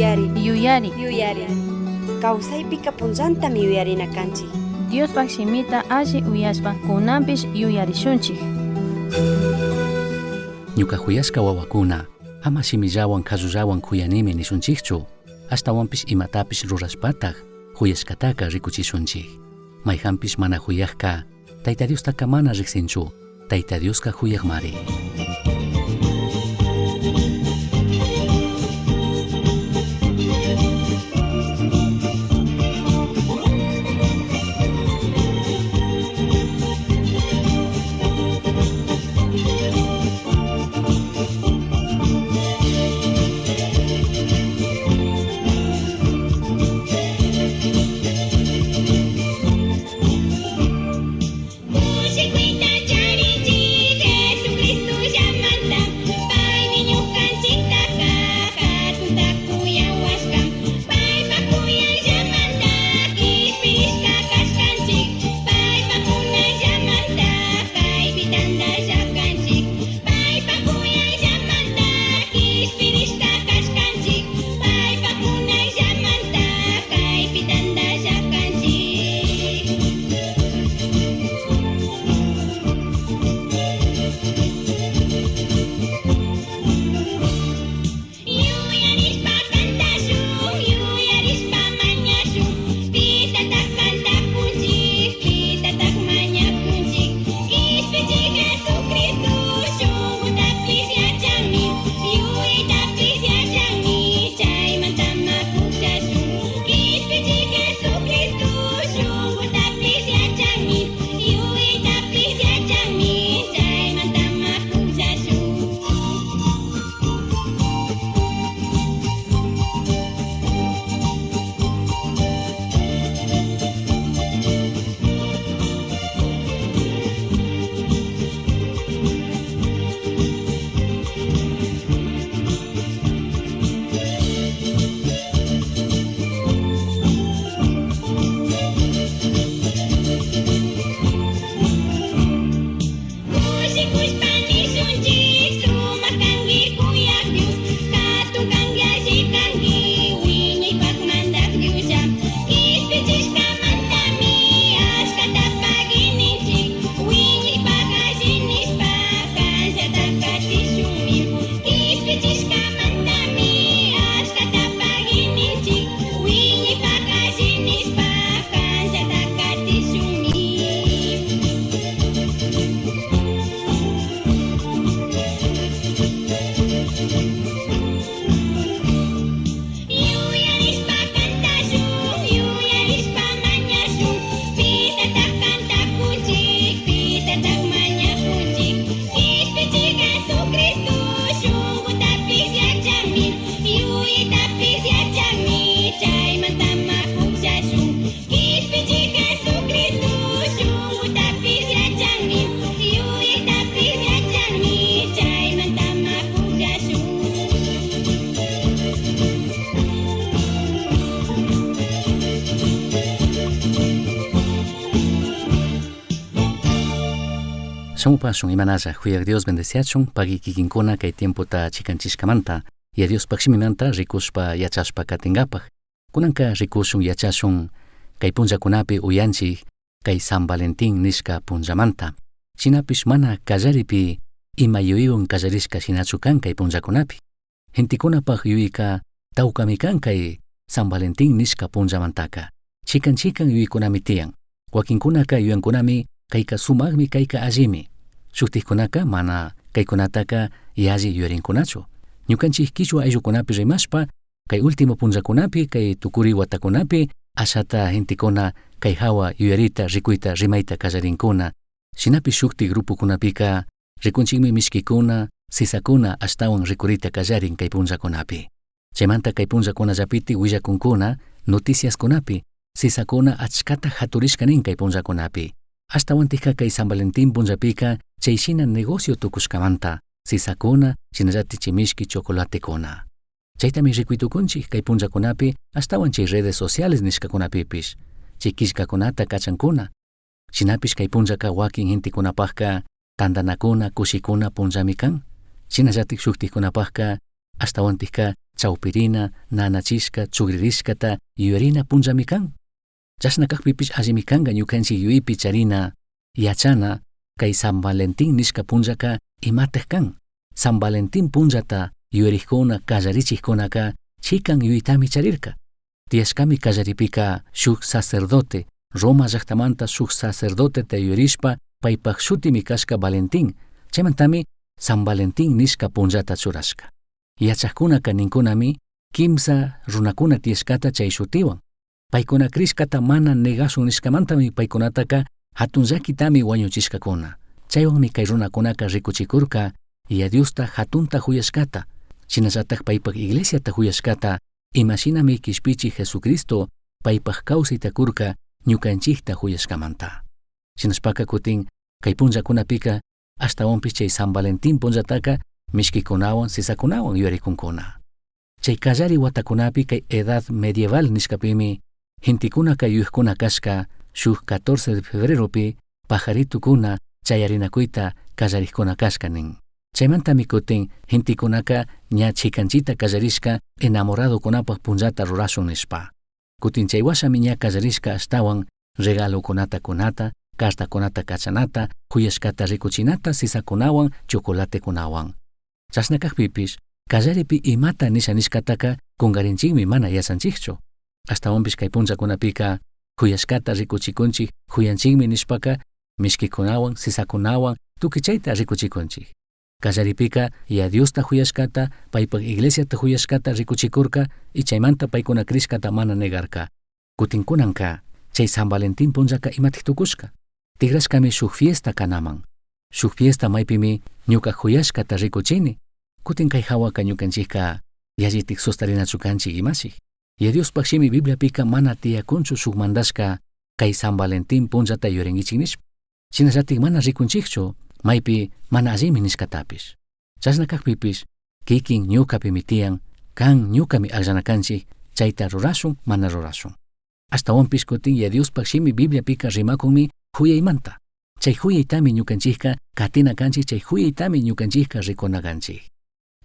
Yuyari. Kawsaypika punllantami yuyarinakanchik. Diospak simita alli uyashpa kunanpish yuyarishunchik. Ñuka huyashka wawakuna, ama simillawan kallullawan kuyanimi nishunchikchu, ashtawanpish imatapish rurashpataq huyashkataka rikuchishunchik. Mayhanpish mana huyajka, Tayta Diostaka mana riqsinchu, Tayta Dioska huyaqmari. Samupashun imanalla huyaq Dios bendeciachun pagi kikinkuna kay tiempota chikanchishkamanta y a Dios pakshimimanta rikushpa yachashpa katingapaq. Kunanka rikushun yachashun kay punllakunapi uyanchik kay San Valentín nishka punllamanta. Shinapish mana kallaripi ima yuyun kallarishka shinachu kan kay punllakunapi. Hintikunapaq yuyika tawkami kan kay San Valentín nishka punllamantaka. Chikan yuykunami tiyan. Wakinkunaka yuyankunami kayka sumaqmi kayka allimi. Shuktikunaka mana kaykunataka yalli yuyarinkunachu. Ñukanchik kichwa ayllukunapi rimashpa kay último punllakunapi kay tukuri watakunapi ashata hintikuna kay hawa yuyarita rikuyta rimayta kallarinkuna. Shinapi shukti grupukunapika rikunchikmi mishkikuna, sisakuna ashtawan rikurita kallarin kay punllakunapi. Chaymanta kay punllakunallapiti willakunkuna noticiaskunapi sisakuna achkata haturishka nin kay punllakunapi. Ashtawantika kay San Valentín punllapika chayshina negocio tukushkamanta sisakuna shinallati chimishki chocolatekuna. Chaytami rikuytukunchik kay punllakunapi ashtawan chay redes sociales nishkakunapipish. Chay killkakunata kachankuna. Shinapish kay punllaka wakin hintikunapaqka tandanakuna kushikuna punllami kan. Shinallatik shuktikunapaqka ashtawantika chawpirina, nanachishka, chugririshkata yuyarina punllami kan. Chashna kaqpipish allimi kanqa ñukanchik yuyaypi charina yachana kay San Valentín nishka punllaka imataq kan. San Valentín punllata yuyarikkuna kallarichikkunaka chikan yuyaytami charirka. Tiyashkami kallaripika shuk sacerdote, Roma llaqtamanta shuk sacerdoteta yuyarishpa paypaq shutimi kashka Valentín. Chaymantami San Valentín nishka punllata churashka. Yachaqkunaka ninkunami kimsa runakuna tiyashkata chay shutiwan. Paykuna krishkata mana negasun nishkamantami paykunataka hatun llakitami wañuchishkakuna. Chaywanmi kay runakunaka rikuchikurka Diosta hatunta huyashkata. Shinallataq paypaq iglesiata huyashkata imashinami kishpichi Jesucristo paypaq kawsaytakurka ñukanchikta huyashkamanta. Shinashpaka kutin kay punllakunapika ashtawanpish chay San Valentín punllataka mishkikunawan sisakunawan yuyarikunkuna. Chay kallari watakunapi kay edad medieval nishkapimi hintikuna kay yuyukkuna kashka shuk 14 de febreropi pajaritukuna chayarinakuyta kallarikuna kashka nin. Chaymantami kutin hintikunaka ña chikanchita kallarishka enamorado kunapaq punllata rurashun nishpa. Kutin chay washami ña kallarishka ashtawan regalokunata kunata, cartakunata kachanata, huyashkata rikuchinata sisakunawan, chocolatekunawan. Chashna kaqpipish kallaripi imata nisha nishkataka kungarinchikmi mana yasanchikchu. Ashtawanpish kay punllakunapika huyashkata rikuchikunchik huyanchikmi nishpaka mishkikunawan, sisakunawan tukichayta rikuchikunchik. Kallaripika Diosta huyashkata, paypaq iglesiata huyashkata rikuchikurka y chaymanta paykuna krishkata mana negarka. Kutinkunanka chay San Valentín punllaka imataq tukushka. Tigrashkami shuk fiesta kanaman. Shuk fiesta maypimi ñuka huyashkata rikuchini. Kutin kay hawaka ñukanchikka yallitik sustarinachu kanchik imashik. Diospaq shimi Bibliapika mana tiyakunchu shuk mandashka kay San Valentín punllata yuyarinkichik nishpa. Shinallatik mana rikunchikchu maypi mana allimi nishkatapish. Chashna kaqpipish kikin ñukapimi tiyan kan ñukami akllanakanchik chayta rurashun mana rurashun. Ashtawanpish kutin Diospaq shimi Bibliapika rimakunmi huyaymanta. Chay huyaytami ñukanchikka katina kanchik, chay huyaytami ñukanchikka rikunakanchik.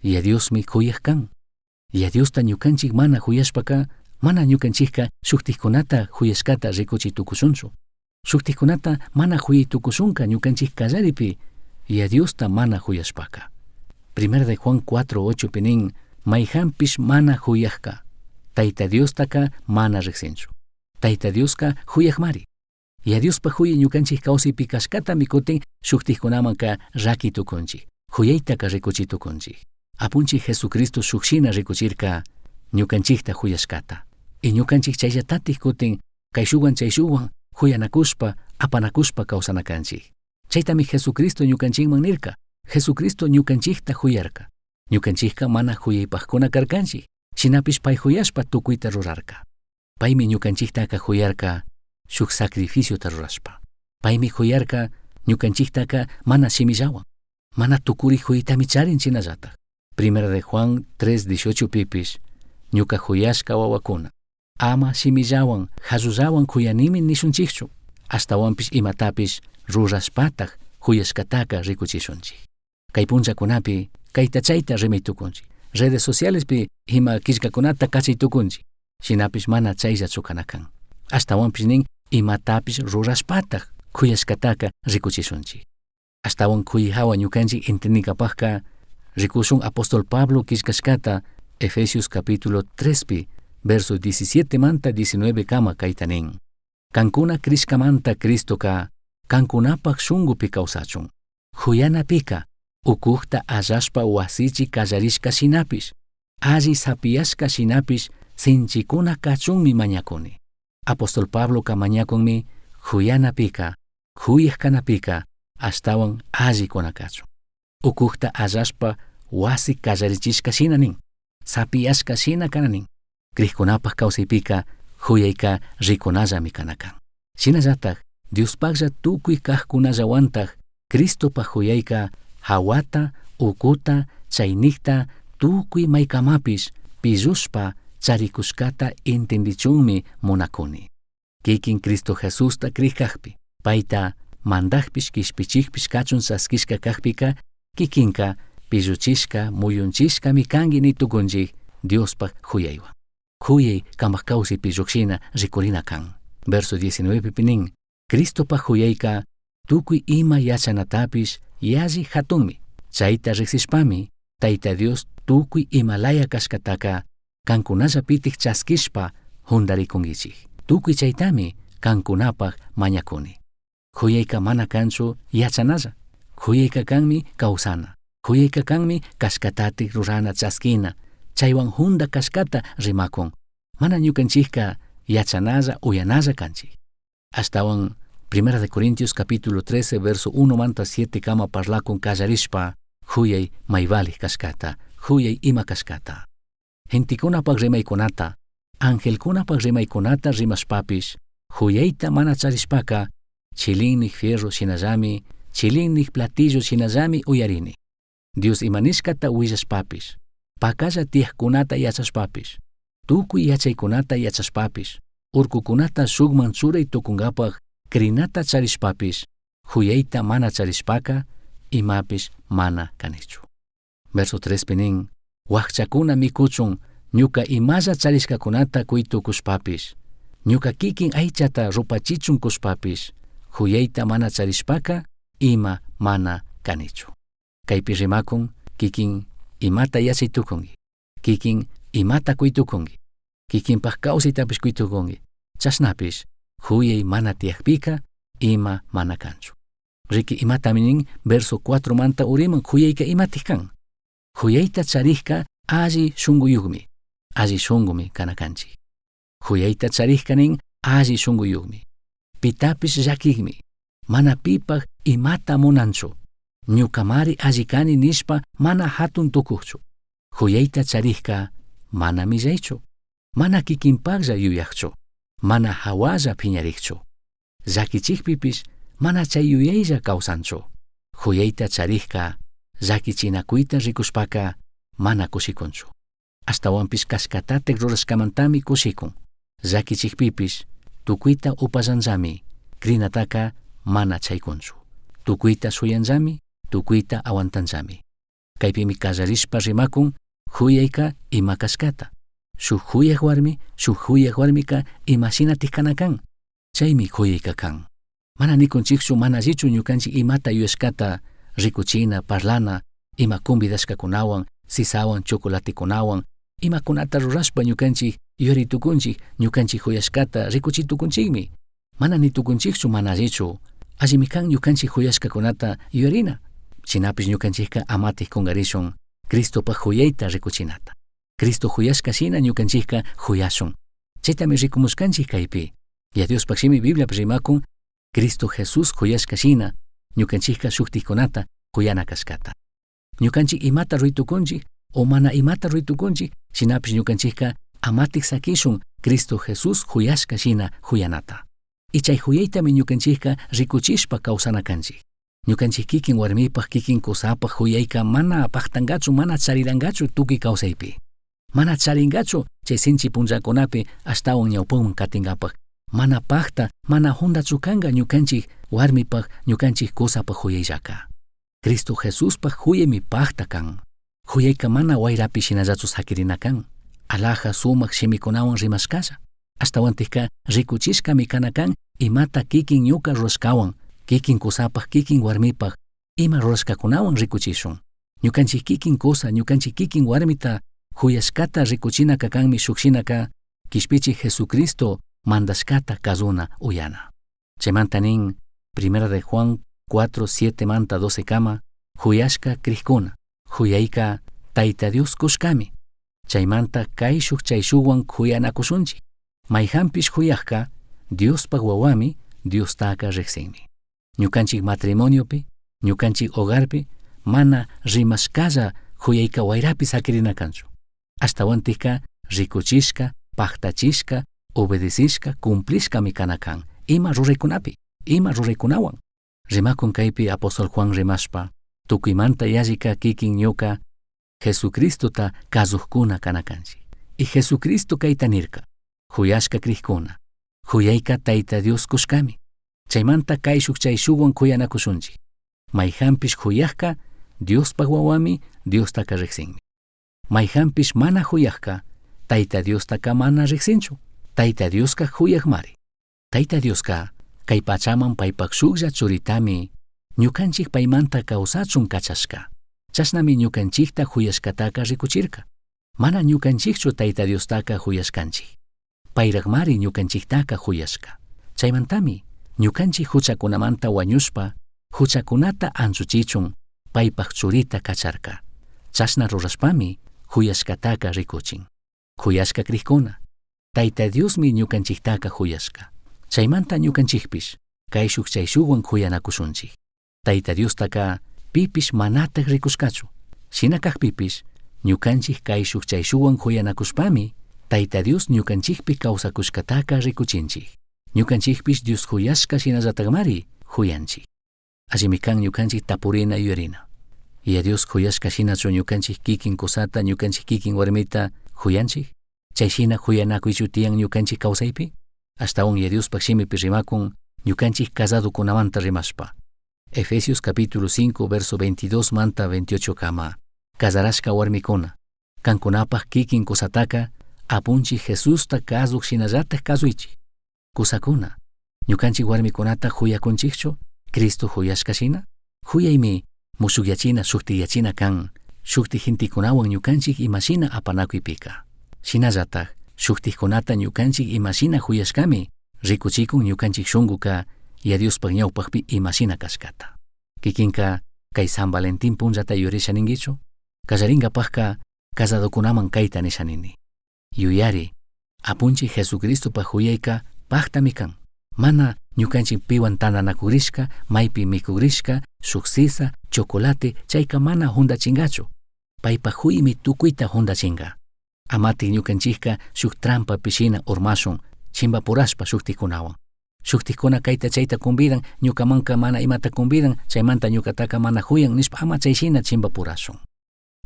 Diosmi huyaq kan. Diosta ñukanchik mana huyashpaka mana ñukanchikka shuktikkunata huyashkata rikuchitukusunchu. Shuktikkunata mana huyitukusunka ñukanchik kallaripi Diosta mana huyashpaka. 1 de Juan 4:8 pinin mayhampish mana huyajka. Tayta Diostaka mana riqsinchu. Tayta Dioska huyaqmari. Diospa huyay ñukanchik kawsaypi kashkatami kutin shuktikkunamanka rakitukunchik. Huyaytaka rikuchitukunchik. Apunchik Jesucristo shukshina rikuchirka ñukanchikta huyashkata. Y ñukanchik chayllatatik kutin kayshuwan chayshuwan huyanakushpa apanakushpa kawsanakanchik. Chaytami Jesucristo ñukanchikman nirka. Jesucristo ñukanchikta huyarka. Ñukanchikka mana huyaypaqkuna karkanchik. Shinapish pay huyashpa tukuyta rurarka. Paymi ñukanchiktaka huyarka shuk sacrificiota rurashpa. Paymi huyarka ñukanchiktaka mana shimillawan. Mana tukuri huyaytami charin chinallataq. 1 de Juan 3:18 pipish ñuka huyashka wawakuna ama shimillawan harullawan huyanimi nishunchikchu. Ashtawanpish imatapish rurashpataq huyashkataka rikuchishunchik. Kay punllakunapi kayta chayta rimaytukunchik. Redes socialespi ima killkakunata kachaytukunchik. Shinapish mana chayllachu kanakan. Ashtawanpish nin imatapish rurashpataq huyashkataka rikuchishunchik. Ashtawan huyahawa ñukanchik intinikapaqka rikushun apóstol Pablo kishkashkata Efesios capítulo 3 verso 17 manta 19 kama kaytanin. Kankuna krishkamanta Cristoka kankunapaq shungupi kawsachun. Huyanapika ukukta allashpa wasichi kallarishka shinapish. Alli sapiyashka shinapish sinchikuna kachunmi mañakuni. Apóstol Pablo ka mañakunmi huyanapika, huyajkanapika ashtawan alli kunakachun. Ukukta allashpa wasi kallarichishka shinanin. Sapiyashka shina kananin. Kriykunapaq kawsaypika huyayka rikunallami kanakan. Shinallatak Diospaqlla tukuy kaqkunallawantaq Cristopaq huyayka hawata, ukuta, chaynikta tukuy maykamapish pillushpa charikushkata entendichunmi munakuni. Kikin Cristo Jesusta kriyqaqpi payta mandaqpish kishpichikpish kachun saskishka kaqpika kikinka pilluchishka muyunchishkami kangi nitukunchik Diospa huyaywan. Huyay kamak kawsipi lluqshina rikurina kan. Verso 19 pinin, Cristopa huyayka tukuy ima yachanatapish yalli hatunmi. Chayta riksishpami, Tayta Dios tukuy imalaya kashkataka kankunallapitik chaskishpa hundarikungichik. Tukuy chaytami kankunapaq mañakuni. Huyayka mana kanchu yachanalla. Huyayka kanmi kawsana. Huyayka kanmi kashkatatik rurana chaskina. Chaywan hunda kashkata rimakun. Mana ñukanchikka yachanalla uyanalla kanchik. Astawan 1 de Corintios capítulo 13 verso 1 manta 7 kama parlakun kallarishpa huyay maybalik kashkata, huyay ima kashkata. Gentikunapaq rimaykunata, angelkunapaq rimaykunata rimashpapish, huyayta mana charishpaka, chilinnik fierro shinallami, chilinnik platillo shinallami uyarini. Dios imanishkata willashpapish, pakalla tiyaqkunata yachashpapish, tukuy yachaykunata yachashpapish, urkukunata shukman churay tukunkapaq krinata charishpapish, huyayta mana charishpaka, imapish mana kanichu. Verso 3 pinin, wakchakuna mikuchun ñuka imalla charishkakunata kuytukushpapish, ñuka kikin aychata rupachichun kushpapish, huyayta mana charishpaka, ima mana kanichu. Kaypi rimakun, kikin imata yachaytukungi, kikin imata kuytukungi, kikinpaq kawsaytapish kuytukungi, chashnapish, huyay mana tiyaqpika, ima mana kanchu. Riki imata minin verso 4 manta uriman huyayka imatih kan. Huyayta charihka alli shunguyugmi, alli shungumi kanakanchik. Huyayta charihkanin alli shunguyugmi. Pitapish llakigmi, mana pipaq imata munanchu. Ñukamari alli kani nishpa mana hatun tukuchu. Huyayta charihka mana millaychu, mana kikinpaqlla yuyaqchu, mana hawalla phiñarikchu. Llakichikpipish mana chay yuyaylla kawsanchu. Huyayta charihka llakichinakuita rikushpaka mana kushikunchu. Ashtawanpish kashkatatek rurashkamantami kushikun. Llakichikpipish tukuyta upallanllami, krinataka mana chaykunchu. Tukuyta suyanllami, tukuyta awantanllami. Kaypimi kallarishpa rimakun huyayka ima kashkata. Shuk huyaq warmika imashinatih kanakan. Chaymi huyayka kan. Mana nikunchikchu mana allichu ñukanchik imata yuyashkata rikuchina, parlana, ima convidashkakunawan, sisawan, chocolatekunawan, imakunata rurashpa ñukanchik yuyaritukunchik, ñukanchik huyashkata rikuchitukunchikmi. Mana nitukunchikchu mana allichu. Allimi kan ñukanchik huyashkakunata yuyarina. Shinapish ñukanchikka amatih kungarishun Cristopaq huyayta rikuchinata. Cristo huyashka shina ñukanchikka huyashun. Chaytami rikumushkanchik kaypi. Ya Diospaqshimi Bibliapi rimakun Cristo Jesús huyashka shina ñukanchikka shuktijkunata huyana kashkata. Ñukanchik imata ruytukunchik o mana imata ruytukunchik, shinapish ñukanchikka amatik sakishun Cristo Jesús huyashka shina huyanata. Y chay huyaytami ñukanchikka rikuchishpa kawsana kanchik. Ñukanchik kikin warmipaq, kikin kusapaq huyayka mana paqtangachu, mana charirangachu tukuy kawsaypi. Mana charingachu chay sinchi punllakunapi ashtawan ñawpunman katingapaq. Mana paqta, mana hundachu kanga ñukanchik warmipaq, ñukanchik kusapaq huyayllaka. Cristo Jesuspaq huyaymi paqta kan. Huyayka mana wayrapi shinallachu sakirina kan. Alaja sumaq shimikunawan rimashkalla. Ashtawantikka rikuchishkami kana kan imata kikin ñuka rurashkawan, kikin kusapaq, kikin warmipaq, ima rurashkakunawan rikuchishun. Ñukanchik kikin kusa, ñukanchik kikin warmita huyashkata rikuchinaka kanmi shukshinaka kishpichik Jesucristo mandashkata kazuna uyana. Chaymanta nin 1 de Juan 4, 7 manta 12 kama huyashka krikuna, huyayka Tayta Dios kushkami. Chaymanta kay shuk chay shukwan huyanakushunchik. Mayhampish huyajka Diospaq wawami, Diostaka riqsinmi. Ñukanchik matrimoniopi, ñukanchik hogarpi mana rimashkalla huyayka wayrapi sakirina kanchu. Ashtawantikka rikuchishka, paqtachishka, obedecishka, cumplishkami kana kan. Ima ruraykunapi, ima ruraykunawan. Rimakun kaypi apóstol Juan rimashpa, tukuymanta yallika kikin ñuka Jesucristota kazuqkuna kana kanchik. Y Jesucristo kayta nirka, huyashka krikuna, huyayka Tayta Dios kushkami. Chaymanta kay shuk chay shukwan kuyanakushunchik. Mayhampish huyajka Diospaq wawami, Diostaka riqsinmi. mayhampish mana huyajka, Tayta Diostaka mana riqsinchu. Tayta Dioska huyajmari. Tayta Dioska kay pachaman paypak shuklla churitami ñukanchik paymanta kawsachun kachashka. Chasnami ñukanchikta huyashkataka rikuchirka. Mana ñukanchikchu Tayta Diostaka huyashkanchik. Payraqmari ñukanchiktaka huyashka. Chaymantami ñukanchik huchakunamanta wañushpa huchakunata anchuchichun paypak churita kacharka. Chasna rurashpami huyashkataka rikuchin. Huyashka kriqkuna, Tayta Diosmi ñukanchiktaka huyashka. Chaymanta ñukanchikpish kay shukchayshukwan huyanakushunchik. Tayta Diostaka pipish manataq rikushkachu. Shinakaqpipish ñukanchik kay shukchayshukwan huyanakushpami Tayta Dios ñukanchikpi kawsakushkataka rikuchinchik. Ñukanchikpish Dios huyashka shinallataqmari huyanchik. Allimi kan ñukanchik tapurina yuyarina. Y a Dios huyashka shinachu ñukanchik kikin kusata ñukanchik kikin warmita huyanchik. Chayshina huyanakuychu tiyan ñukanchik kawsaypi. Astawan y a Dios shimipi rimakun ñukanchik casadukunamanta rimashpa. Efesios capítulo 5 verso 22 manta 28 kama. Casarashka warmikuna. Kankunapaq kikin kusataka apunchik Jesusta kasuq shinallataq kasuychik. Kusakuna, ñukanchik warmikunata huyakunchikchu Cristo huyashka shina? Huyaymi musukyachina shuktiyachina kan shukti gentikunawan ñukanchik imashina apanakuypika. Shinallataq shuktikunata ñukanchik imashina huyashkami rikuchikun ñukanchik shunquka y a Diospak ñawpaqpi imashina kashkata. Kikinka kay San Valentín punllata yurisha ninkichu? Kallaringapaqka casadukunaman kayta nishanini. Yuyari, apunchik Jesucristopaq huyayka paqtami kan. Mana ñukanchik piwan tananakurishka, maypi mikurishka, shuk sisa, chocolate, chayka mana hundachingachu. Paypaq huymi tukuyta hundachinga. Amatik ñukanchikka shuk trampa pishina urmashun, chimbapurashpa shuktikunawan. Shuktikuna kayta chayta convidan, ñukamanka mana imata convidan, chaymanta ñukataka mana huyan nishpa ama chayshina chimbapurashun.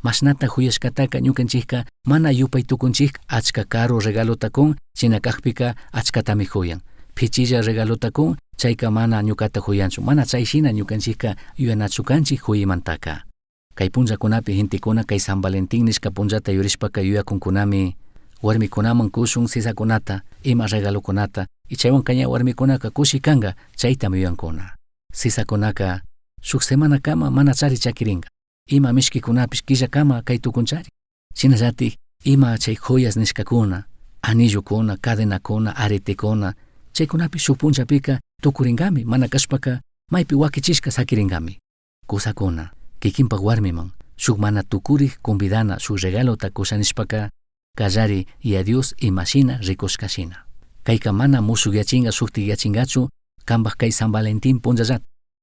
Mashnata huyashkataka ñukanchikka mana yupay tukunchik achka caro regalotakun, chinakaqpika achkatami huyan. Pichilla regalotakun, chayka mana ñukata huyanchu. Mana chayshina ñukanchikka yuyanachukanchik huymantaka. Kay punllakunapi gentikuna kay San Valentín nishka punllata yurishpaka yuyakunkunami warmikunaman kushun sisakunata, ima regalokunata, y chaywan kaña warmikunaka kushikanga chaytam yuyankuna. Sisakunaka shuk semana kama mana chari chakiringa. Ima mishkikunapish killakama kay tukunchari. Shinallatik ima chay joyas nishkakuna, anillukuna, cadenakuna, aretekuna, chaykunapish shuk punchapika tukuringami, mana kashpaka maypi wakichishka sakiringami. Kusakuna, kikinpak warmiman, shuk mana tukurik convidana shuk regalota kushanishpaka, kallari y a Dios imashina rikushkashina. Kayka mana musukyachinga shuktiyachingachu kanpak kay San Valentín punllallat.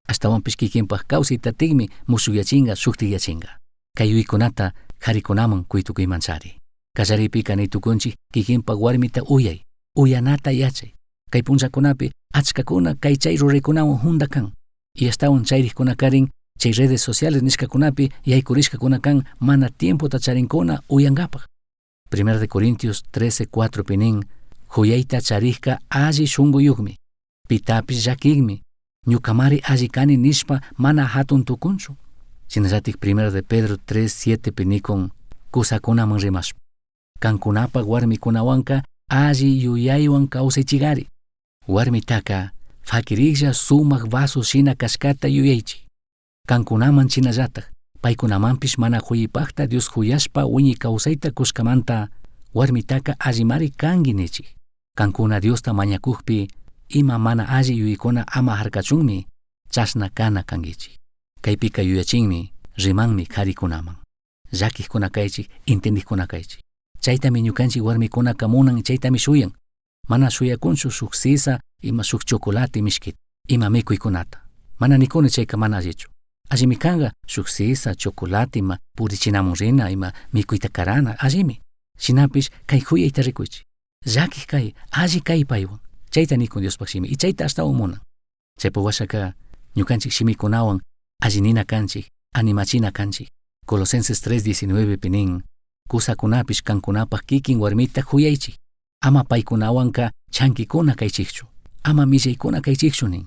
Ashtawanpish kikinpak kawsaytatikmi musukyachinga shuktiyachinga. Kay yuykunata qarikunaman kuytukuymanchari. Kallaripika nitukunchik kikinpak warmita uyay, uyanata yachay. Kay punllakunapi achkakuna kay chay ruraykunawan hunda kan. Y ashtawan chayrikuna karin chay redes sociales nishkakunapi yaykurishkakuna kan mana tiempota charinkuna uyankapaq. 1 de Corintios 13:4 pinin huyayta charikka alli shunquyuqmi, pitapish llakikmi, ñukamari alli kani nishpa mana hatun tukunchu. Shinallatik 1 de Pedro 3:7 pinikun kusakunaman rimashpa. Kankunapaq warmikunawanka alli yuyaywan kawsaychigari. Warmitaka fakiriklla sumaq vaso shina kashkata yuyaychik. Kankunaman chinallataq paykunamanpish mana huyipaqta Dios huyashpa wiñi kawsayta kushkamanta warmitaka allimari kangi nichik. Kankuna Diosta mañakuqpi ima mana alli yuykuna ama harkachunmi chasna kana kangichik. Kaypika yuyachinmi rimanmi qarikunaman. Llakikuna kaychik, intendikuna kaychik. Chaytami ñukanchik warmikunaka munan chaytami shuyan. Mana shuyakunchu shuk sisa ima shuk chocolate mishkit, ima mikuykunata. Mana nikuni chayka mana allichu. Allimi kanga shuk sisa, chocolate ima purichinamun rina ima mikuyta karana allimi. Shinapish kay huyayta rikuychik. Llakik kay, alli kay paywan. Chayta nikun Diospak shimi y chayta ashtawan munan. Chaypa washaka ñukanchik shimikunawan allinina kanchik, animachina kanchik. Colosenses 3:19 pinin kusakunapish kankunapaq kikin warmita huyaychik. Ama paykunawanka chankikuna kaychikchu. Ama millaykuna kaychikchu nin.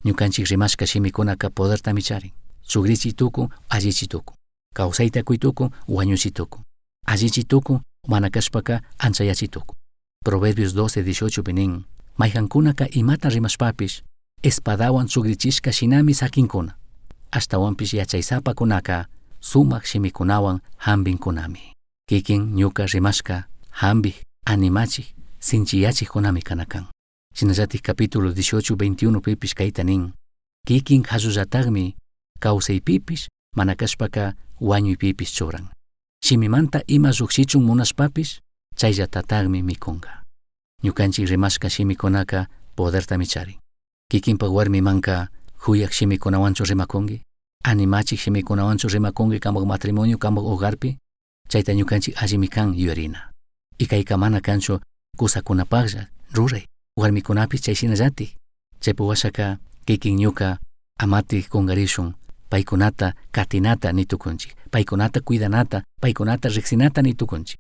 Ñukanchik rimashka shimikunaka poderta micharin. Sugrichitukun, allichitukun. Kawsayta kuytukun, wañuchitukun. Allichituku manakashpaka anchayachituku. Proverbios 12:18 pinin, mayjankunaka imata rimashpapish, espadawan sugrichishka shinami sakinkuna. Ashtawanpish yachaysapakunaka, sumak shimikunawan hambinkunami. Kikin ñuka rimashka, hambik, animachik, sinchiyachik kunami kanakan. Shinallatik capítulo 18:21 pipish kaitanin, kikin hasullatakmi, kawsaypipish, manakashpaka wañuypipish churan. Shimimanta ima llukshichun munashpapish, chayllatatagmi mikunga. Ñukanchik rimashka shimikunaka podertami charin. Kikinpa warmimanka huyak shimikunawanchu rimakungi, animachik shimikunawanchu rimakungi kamak matrimonio kamak hogarpi, chayta ñukanchik allimi kan yuyarina. Ikayka mana kanchu kusakunapaqlla ruray, warmikunapi chayshinallati. Chaypa washaka kikin ñuka amati kungarishun, paykunata katinata nitukunchik, paykunata cuidanata, paykunata riqsinata nitukunchik.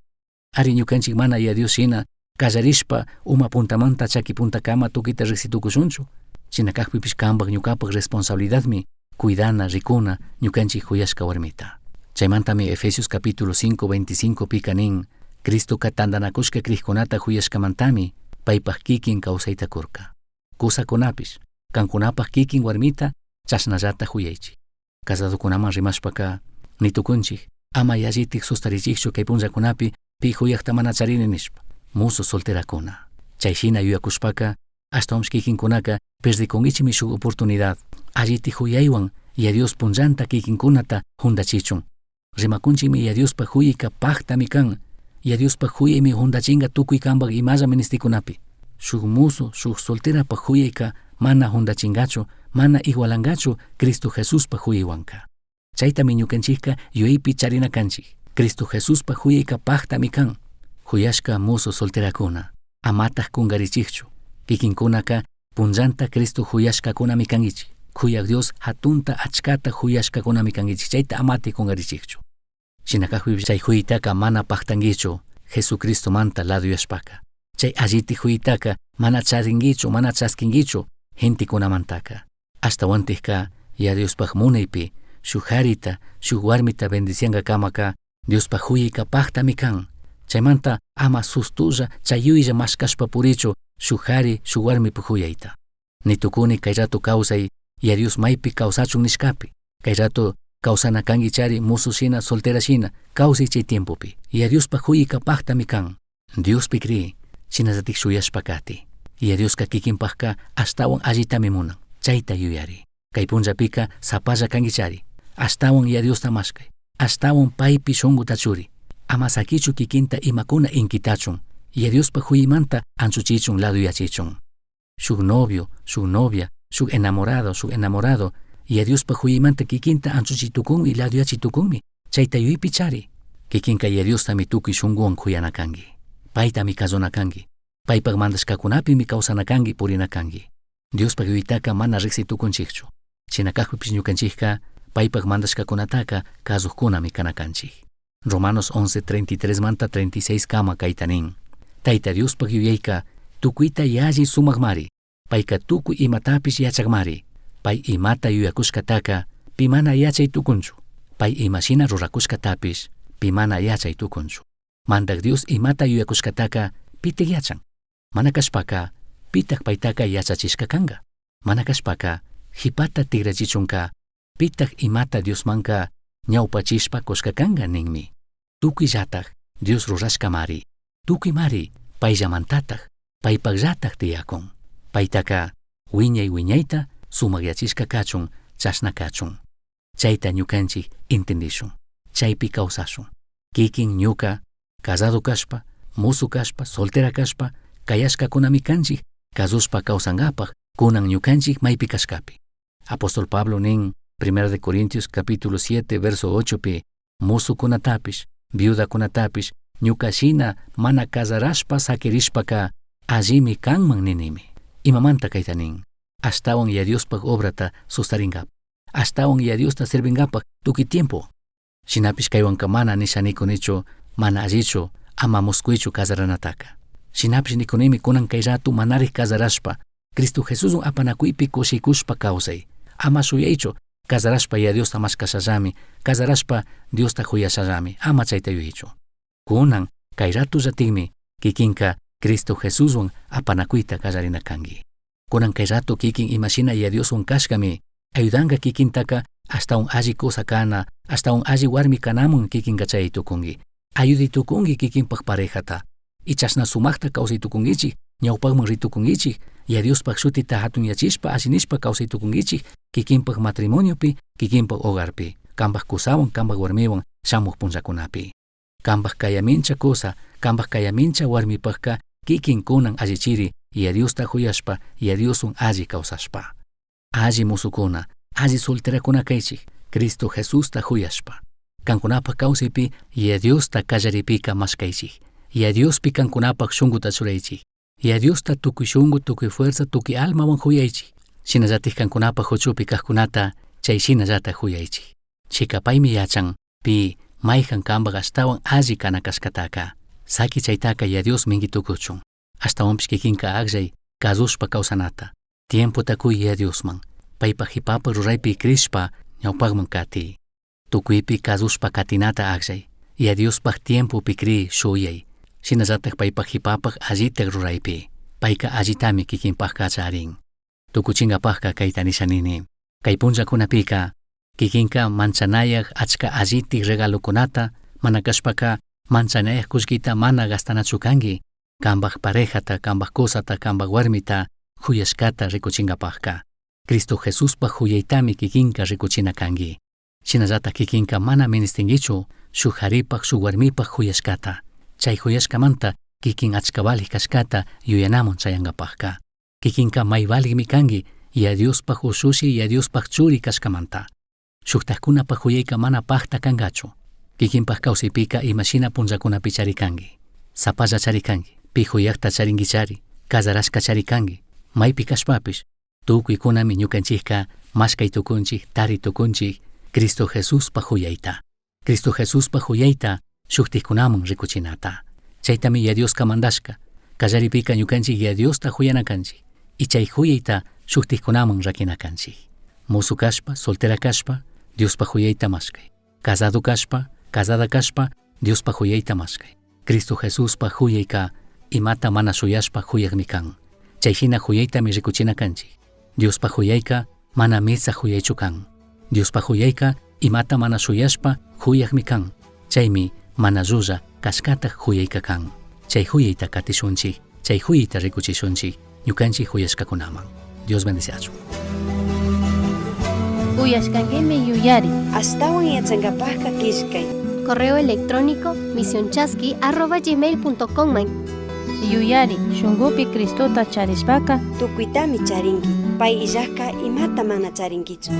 Ari ñukanchik mana ya Dios shina kallarishpa uma puntamanta chaki puntakama tukita riqsitukushunchu. Shinakakpipish kanpak ñukapaq responsabilidadmi cuidana rikuna ñukanchik huyashka warmita. Chaymantami Efesios capítulo 5:25 pika nin, Cristoka tandanakushka kriykunata huyashkamantami paypaq kikin kawsayta kurka. Kusakunapish kankunapaq kikin warmita chashnallata huyaychik. Casadukunaman rimashpaka nitukunchik ama yallitik sustarichikchu kay punllakunapi pi huyakta mana charini nishpa. Musu solterakuna. Chayshina yuyakushpaka ashtawanpish kikinkunaka perdikungichimi shuk oportunidad. Allitik huyaywan ya Dios punllanta kikinkunata hundachichun. Rimakunchikmi ya Diospa huyayka paktami kan. Ya Diospa huyaymi hundachinga tukuy kanpak imalla ministikunapi. Shuk musu, shuk solterapa huyayka mana hundachingachu, mana igualangachu Cristo Jesuspa huyaywanka. Chaytami ñukanchikka yuyaypi charina kanchik. Cristo Jesuspa huyayka paktami kan. Huyashka musu solterakuna, amataq kungarichikchu. Kikinkunaka punllanta Cristo huyashkakunami kangichik. Kuyak Dios hatunta achkata huyashkakunami kangichik. Chayta amati kungarichikchu. Shinakakpipish chay huyitaka mana paktangichu Jesucristo manta laduyashpaka. Chay alliti huyitaka mana charingichu, mana chaskingichu gentikunamantaka. Ashtawantikka ya Diospaq munaypi shuk harita, shuk warmita bendicianga kamaka Diospa huyayka paktami kan. Chaymanta ama sustulla chayuylla mashkashpa purichu shuk hari shuk warmipi huyayta. Nitukuni kay rato kawsay ya Dios maypi kawsachun nishkapi. Kay rato kawsana kangi chari musu shina soltera shina kawsay chay tiempopi. Ya Diospa huyayka paktami kan. Diospi cree shinallatik shuyashpakati. Ya Dioska kikinpaqka ashtawan allitami munan. Chayta yuyari. Kay punllapika sapalla kangi chari. Ashtawan ya Diosta mashkay. Ashtawan paypi shunguta churi. Ama sakichu kikinta imakuna inkitachun. Ya Diospa huyaymanta anchuchichun laduyachichun. Shuk novio, shuk novia, shuk enamorado, ya Diospa huyaymanta kikinta anchuchitukunmi laduyachitukunmi. Chayta yuypi chari. Kikinka ya Diostami tukuy shunguwan huyanakangi. Paytami kazonakangi. Paypaq mandashkakunapi mi kawsanakangi purinakangi. Diospa yuytaka mana riqsitukunchikchu. Shinakakpipish ñukanchikka paypaq mandashkakunataka kazuqkunami kanakanchik. Romanos 11:33 manta 36 kama kaytanin. Tayta Diospaq yuyayka tukuyta yalli sumaqmari. Payka tukuy imatapish yachaqmari. Pay imata yuyakushkataka pi mana yachay tukunchu. Pay imashina rurakushkatapish pi mana yachay tukunchu. Mandak Dios imata yuyakushkataka pitik yachan. Manakashpaka pitak paytaka yachachishka kanga. Manakashpaka hipata tigrachichunka pitak imata Diosmanka ñawpachishpa kushkakanga ninmi. Tukuy llatak Dios rurashka mari. Tukuy mari payllamantata paypaqllatak tiyakun. Paytaka wiñayta sumakyachishka kachun chashna kachun. Chayta ñukanchik entendishun. Chaypi kawsashun. Kikin ñuka casado kashpa, musu kashpa, soltera kashpa, kayashkakunami kanchik kazushpa kawsangapaq kunan ñukanchik maypi kashkapi. Apóstol Pablo nin 1 de Corintios capítulo 7 verso 8 pi musu kunatapish, viuda kunatapish, ñuka shina mana casarashpa sakirishpaka allimi kanman ninimi. Imamanta kayta nin, ashtawan ya Diospaq obrata sustaringap, ashtawan ya Diosta servingapaq tuki tiempo. Shinapish kaywanka mana nishanikunichu, mana allichu, ama muskuychu kasaranataka. Shinapish nikunimi kunan kay ratu manarij kasarashpa, Cristo Jesus apanakuypi kushikushpa kawsay. Ama shuyaychu, kasarashpa ya Diosta mashkashallami, kasarashpa Diosta huyashallami, ama chayta yuyichu. Kunan kay ratu llatinmi kikinka Cristo Jesuswan apanakuyta kallarinakanki. Kunan kay ratu kikin imashina Dioswan kashkami ayudanga kikintaka hasta un alli cosa kana, hasta un alli warmi kanamun kikinka chaytukunki. Ayuditukunki kikinpak parejata. Y chasna sumaqta kawsaytukunkichik, ñawpakman ritukunkichik, Diospak shutita hatunyachishpa ashinishpa kawsaytukunkichik, kikinpak matrimoniopi, kikinpak hogarpi, kambak kusawan, kambak warmiwan shamuq punchakunapi. Kambak kayamincha kusa, kambak kayamincha warmipakka, kikin kunan allichiri, Diosta huyashpa, Diosun alli kawsashpa. Alli musukuna, alli solterakuna kaychik, Cristo Jesusta huyashpa. Kankunapak kawsaypi, Diosta kallaripika mashkaychik. Diospi kankunapak shunguta churaychik. Diosta tukuy shungu, tukuy fuerza, tukuy almawan huyaychik. Shinallatik kankunapak huchupi kajkunata chay shinallata huyaychik. Chikapaymi yachan pi mayjan kambak ashtawan alli kanakashkataka. Saki chaytaka Dios minguitukuchun. Ashtawanpish kikinka aqllay kazushpa kawsanata. Tiempo takuy Diosman. Paypak hipapak ruraypi krishpa ñawpakman kati. Tukuypi kazushpa katinata aqllay. Diospak tiempo pikri shuyay. Shinallatak paypak hipapak allitak ruraypi. Payka allitami kikinpak kacharin. Tukuchinkapakka kayta nishanini. Kay punchakunapika kikinka manchanayaq achka allitik regalukunata mana kashpaka manchanayaq kullkita mana gastanachu kanki. Kambak parejata, kambak kusata, kambak warmita huyashkata rikuchinkapakka. Cristo Jesuspak huyaytami kikinka rikuchina kanki. Shinallatak kikinka mana ministinkichu shuk haripak shuk warmipak huyashkata. Chay huyashkamanta kikin achka balik kashkata yuyanamun chayankapakka. Kikinka may balikmi kanki Diospak ushushi Diospak churi kashkamanta. Shuktakkunapak huyayka mana pakta kankachu. Kikinpak kawsaypika imashina punchakunapi charikanki. Sapalla charikanki, pi huyakta charinkichari, kasarashka charikanki. Maypi kashpapish, tukuykunami ñukanchikka mashkaytukunchik, taritukunchik, Cristo Jesuspak huyayta. Cristo Jesuspak huyayta shuktikkunaman rikuchinata. Chaytami Dioska mandashka, kallaripika ñukanchik Diosta huyanakanchik. Y chay huyayta shuktikkunaman rakinakanchik. Musu kashpa, soltera kashpa, Diospak huyayta mashkay. Casado kashpa, casada kashpa, Diospak huyayta mashkay. Cristo Jesuspak huyayka imata mana shuyashpa huyakmi kan. Chayhina huyaytami rikuchinakanchik. Diospak huyayka mana misa huyaychu kan. Diospak huyayka imata mana shuyashpa huyakmi kan. Chaymi mana llulla kashkata huyayka kan. Chay huyayta katishunchik, chay huyayta rikuchishunchik ñukanchik huyashkakunaman. Dios bendiciachun. Uyashkankimi yuyari. Astawan yachankapakka kishkay. Correo electrónico misionchaski@gmail.com. Yuyari, shungupi Cristota charishpaka Tukuytami charinki. Pay illakka imata mana charinkichu.